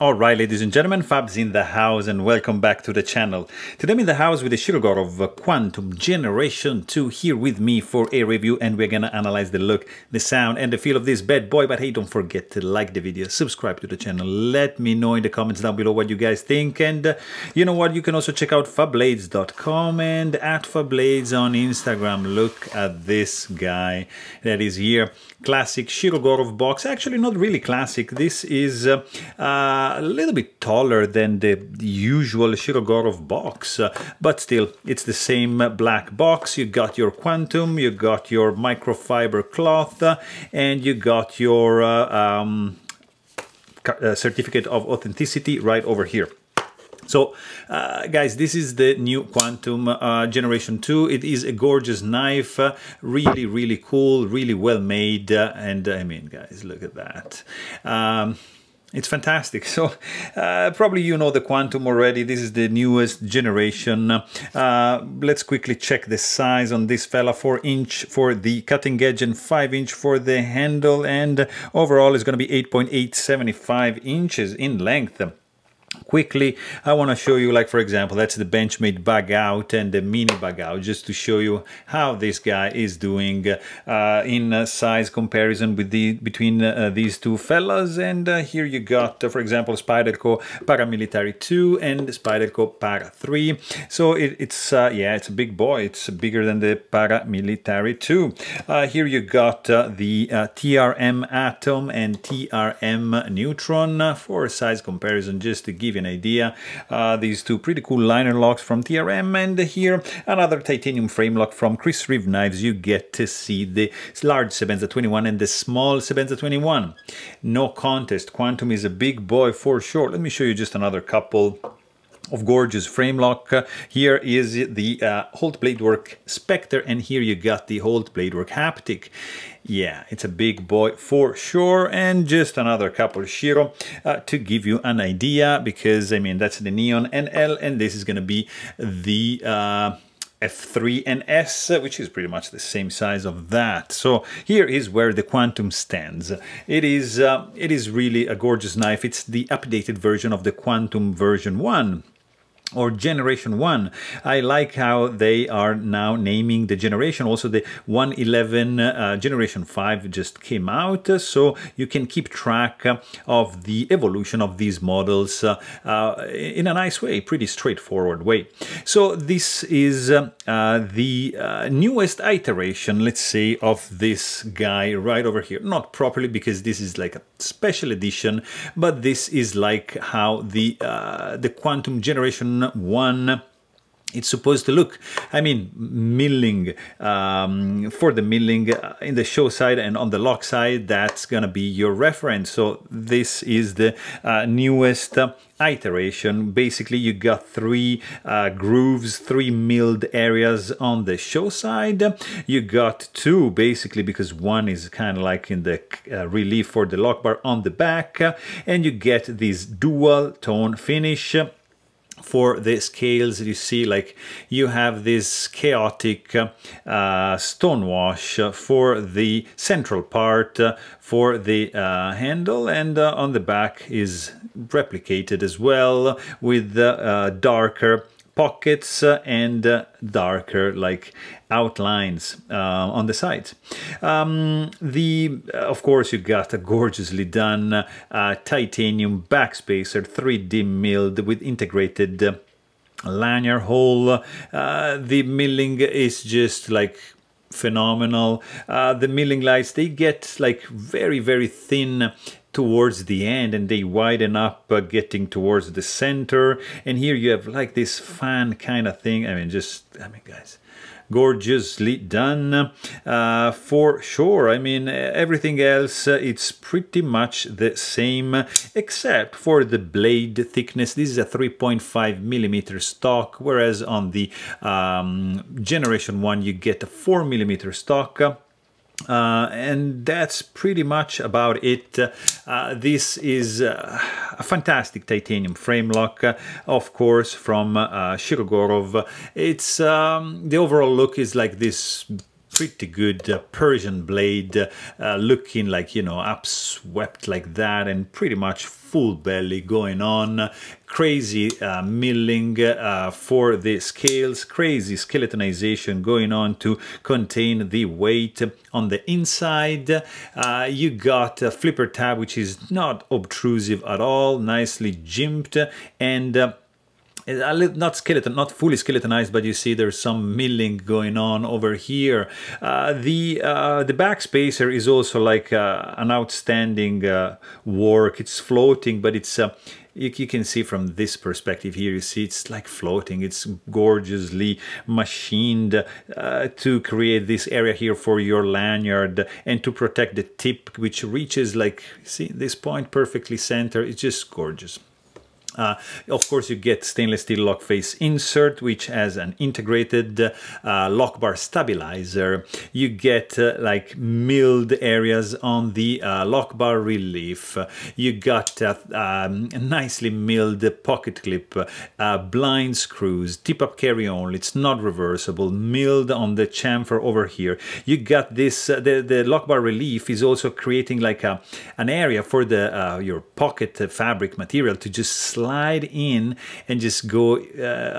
Alright, ladies and gentlemen, Fab's in the house and welcome back to the channel. Today I'm in the house with the Shirogorov Quantum Generation 2 here with me for a review, and we're gonna analyze the look, the sound and the feel of this bad boy. But hey, don't forget to like the video, subscribe to the channel, let me know in the comments down below what you guys think, and you know what, you can also check out fablades.com and at Fablades on Instagram. Look at this guy that is here. Classic Shirogorov box. Actually not really classic, this is a little bit taller than the usual Shirogorov box, but still it's the same black box. You got your quantum, you got your microfiber cloth, and you got your certificate of authenticity right over here. So guys, this is the new Quantum Generation 2. It is a gorgeous knife, really cool, really well made, and I mean guys, look at that. It's fantastic. So probably you know the Quantum already. This is the newest generation. Let's quickly check the size on this fella. 4" for the cutting edge and 5" for the handle, and overall is going to be 8.875 inches in length. Quickly, I want to show you, like for example, that's the Benchmade bug out and the mini bug out, just to show you how this guy is doing in size comparison with between these two fellas. And here you got, for example, Spyderco Paramilitary 2 and Spyderco Para 3. So it's yeah, it's a big boy. It's bigger than the Paramilitary 2. Here you got the TRM Atom and TRM Neutron for size comparison, just to give you an idea. These two pretty cool liner locks from TRM, and here another titanium frame lock from Chris Reeve Knives. You get to see the large Sebenza 21 and the small Sebenza 21. No contest, Quantum is a big boy for sure. Let me show you just another couple of gorgeous frame lock. Here is the Holt Bladework Spectre, and here you got the Holt Bladework Haptic. Yeah, it's a big boy for sure. And just another couple Shiro to give you an idea, because I mean that's the Neon NL, and this is going to be the F3 and S, which is pretty much the same size of that. So here is where the Quantum stands. It is really a gorgeous knife. It's the updated version of the Quantum version 1. Or Generation 1. I like how they are now naming the generation. Also the 111 Generation 5 just came out, so you can keep track of the evolution of these models in a nice way, pretty straightforward way. So this is the newest iteration, let's say, of this guy right over here. Not properly, because this is like a special edition, but this is like how the Quantum Generation 1 it's supposed to look. I mean, milling, for the milling in the show side and on the lock side, that's gonna be your reference. So this is the newest iteration. Basically, you got 3 grooves, 3 milled areas on the show side. You got 2 basically, because one is kind of like in the relief for the lock bar on the back, and you get this dual tone finish. For the scales, you see, like, you have this chaotic stonewash for the central part, for the handle, and on the back is replicated as well with darker pockets and darker like outlines on the sides. Of course, you got a gorgeously done titanium backspacer, 3D milled with integrated lanyard hole. The milling is just like phenomenal. The milling lights, they get like very thin towards the end, and they widen up getting towards the center. And here you have like this fan kind of thing. I mean guys, gorgeously done for sure. I mean, everything else it's pretty much the same, except for the blade thickness. This is a 3.5mm stock, whereas on the Generation 1 you get a 4mm stock. And that's pretty much about it. This is a fantastic titanium frame lock, of course, from Shirogorov. It's the overall look is like this pretty good Persian blade, looking like, you know, upswept like that, and pretty much full belly going on. Crazy milling for the scales, crazy skeletonization going on to contain the weight on the inside. You got a flipper tab, which is not obtrusive at all, nicely jimped, and not skeleton, not fully skeletonized, but you see there's some milling going on over here. The back spacer is also like an outstanding work. It's floating, but it's you can see from this perspective here, you see it's like floating. It's gorgeously machined to create this area here for your lanyard and to protect the tip, which reaches, like, see this point perfectly center. It's just gorgeous. Of course, you get stainless steel lock face insert, which has an integrated lock bar stabilizer. You get like milled areas on the lock bar relief. You got nicely milled pocket clip, blind screws, tip-up carry-on. It's not reversible. Milled on the chamfer over here. You got this. The lock bar relief is also creating like an area for the your pocket fabric material to just slide in and just go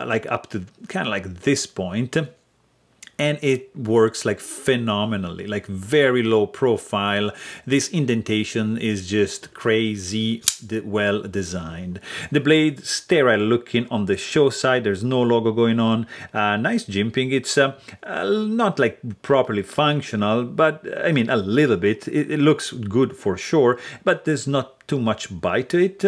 like up to kind of like this point, and it works like phenomenally, like very low profile. This indentation is just crazy well designed. The blade sterile looking on the show side, there's no logo going on. Nice jimping. It's not like properly functional, but I mean a little bit. It looks good for sure, but there's not too much bite to it.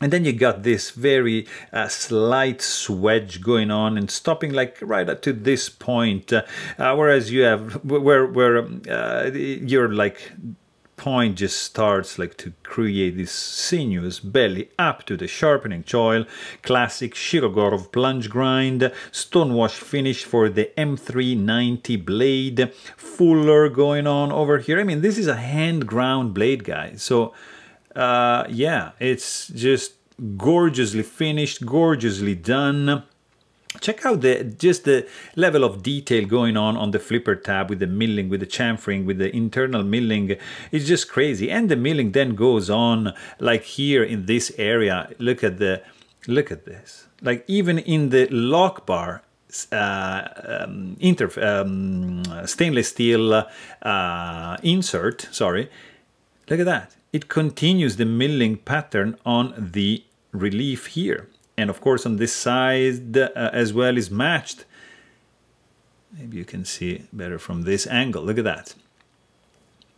And then you got this very slight swedge going on and stopping like right up to this point, whereas you have where your like point just starts like to create this sinuous belly up to the sharpening choil. Classic Shirogorov plunge grind, stonewash finish for the M390 blade, fuller going on over here. I mean, this is a hand ground blade, guys. So yeah, it's just gorgeously finished, gorgeously done. Check out just the level of detail going on the flipper tab with the milling, with the chamfering, with the internal milling. It's just crazy. And the milling then goes on like here in this area. Look at this. Like even in the lock bar, stainless steel insert, sorry. Look at that. It continues the milling pattern on the relief here. And of course on this side as well is matched. Maybe you can see better from this angle. Look at that.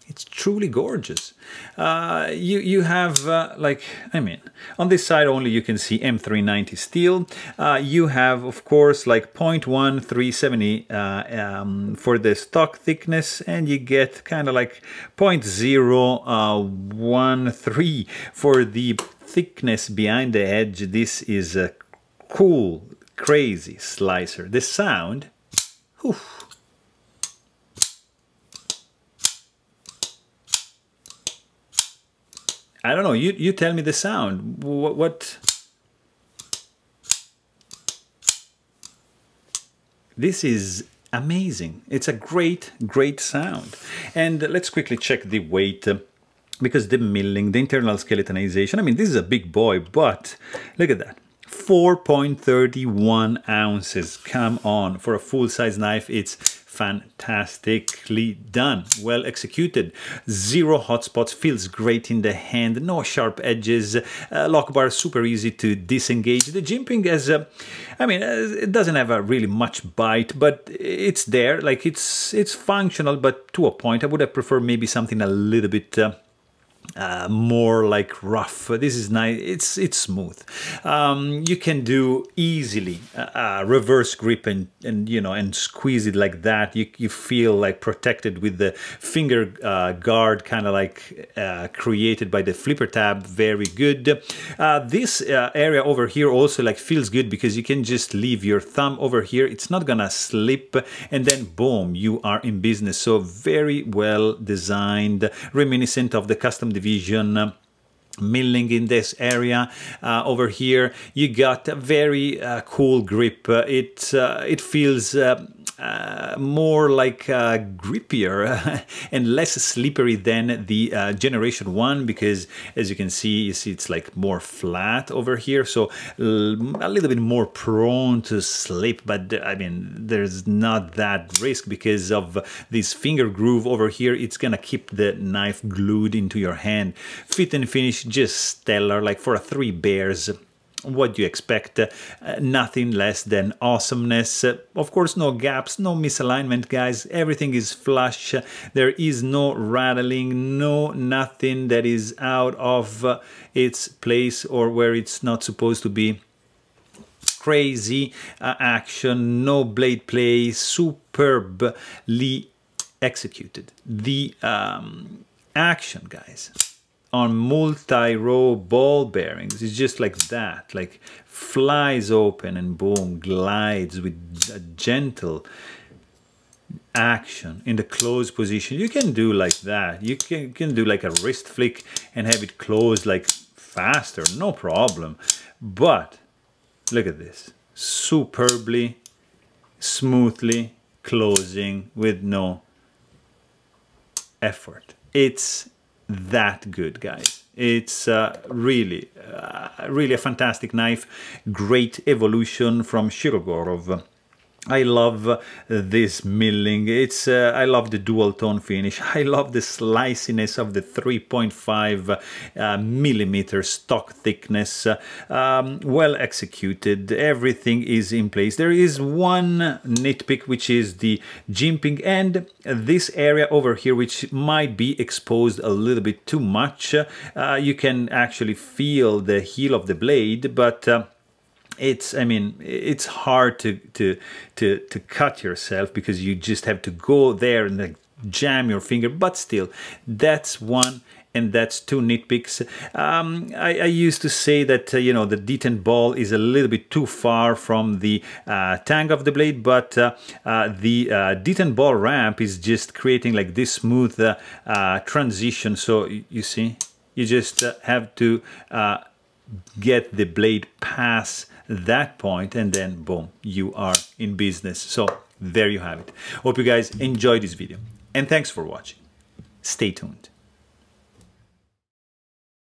It's truly gorgeous. You have, like, I mean, on this side only you can see M390 steel. You have, of course, like 0.1 370 for the stock thickness, and you get kind of like 0.013 for the thickness behind the edge. This is a cool, crazy slicer. The sound, whew. I don't know, you tell me the sound. What? This is amazing. It's a great, great sound. And let's quickly check the weight, because the milling, the internal skeletonization, I mean, this is a big boy, but look at that. 4.31 ounces. Come on, for a full-size knife, it's fantastically done, well executed. Zero hot spots, feels great in the hand, no sharp edges. Lock bar super easy to disengage. The jimping has, I mean, it doesn't have a really much bite, but it's there. Like it's functional, but to a point. I would have preferred maybe something a little bit more like rough. This is nice. It's smooth. You can do easily reverse grip and you know, and squeeze it like that. You feel like protected with the finger guard, kind of like created by the flipper tab. Very good. This area over here also like feels good, because you can just leave your thumb over here. It's not gonna slip, and then boom, you are in business. So very well designed, reminiscent of the custom division milling in this area. Over here you got a very cool grip. It feels more like grippier and less slippery than the Generation 1, because as you see it's like more flat over here, so a little bit more prone to slip. But I mean, there's not that risk because of this finger groove over here. It's gonna keep the knife glued into your hand. Fit and finish, just stellar. Like for a 3 bears, what do you expect? Nothing less than awesomeness. Of course, no gaps, no misalignment, guys. Everything is flush. There is no rattling, nothing that is out of its place or where it's not supposed to be. Crazy action, no blade play, superbly executed. The action, guys, on multi-row ball bearings is just like that, like flies open and boom, glides with a gentle action in the closed position. You can do like that. You can do like a wrist flick and have it close like faster, no problem. But look at this, superbly, smoothly closing with no effort. It's that good, guys. It's really a fantastic knife. Great evolution from Shirogorov. I love this milling. It's I love the dual tone finish. I love the sliciness of the 3.5 millimeter stock thickness. Well executed. Everything is in place. There is one nitpick, which is the jimping and this area over here, which might be exposed a little bit too much. You can actually feel the heel of the blade, but I mean, it's hard to cut yourself because you just have to go there and like jam your finger. But still, that's one and that's 2 nitpicks. I used to say that you know, the detent ball is a little bit too far from the tang of the blade, but the detent ball ramp is just creating like this smooth transition. So you see, you just have to get the blade past that point and then boom, you are in business. So there you have it. Hope you guys enjoyed this video and thanks for watching. Stay tuned.